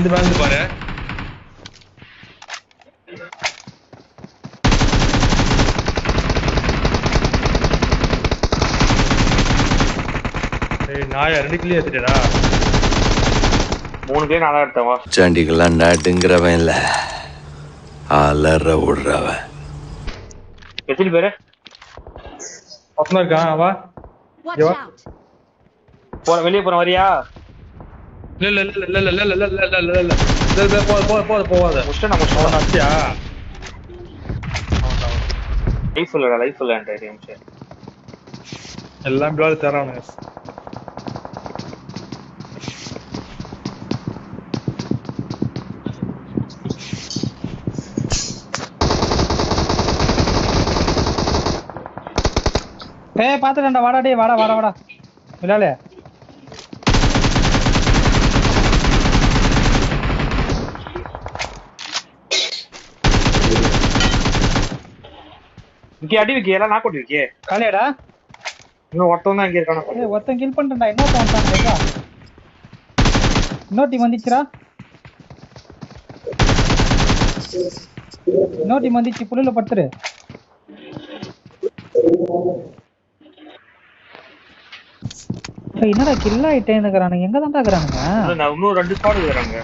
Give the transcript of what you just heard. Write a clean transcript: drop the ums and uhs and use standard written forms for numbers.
இந்த வந்து பாரு. ஏய் நாயா 2 கிலோ ஏத்திட்டடா. 3 கிலோ நாளா எடுத்தவா. சாண்டிகெல்லாம் நாட்டுங்கிறவன் இல்ல, அலற விடுறவன். எத்தனை பேரு? பக்கமா இருக்கான் வா. Watch Yo. out! போற வெளிய போற வரியா? இல்ல போவாத. முஷ்டனா அவன் அத்தியா லைஃப் இல்ல என்கிட்ட. எல்லாம் பிளால் தரானுங்க. ஏய் பாத்துடா வாடா டேய் வாடா விளாலே இங்க அடி வைக்க எல்லாம் நாக் அவுட் இருக்கே. காலையடா இன்னும் ஒருத்தன் தான் இங்க இருக்கானே. ஏய் ஒருத்தன் கில் பண்ணிட்டேன்டா இன்னொருத்தன் வந்தானேடா. இன்னொரு டீம் வந்துச்சுடா. இன்னொரு டீம் வந்துச்சு புல்லுல படுத்துரு. என்னடா கில் ஆயிட்டேன்னுக்குறானுங்க எங்க தான்டா இருக்கறானுங்க? இன்னும் 2 ஸ்குவாட் இருக்காங்க.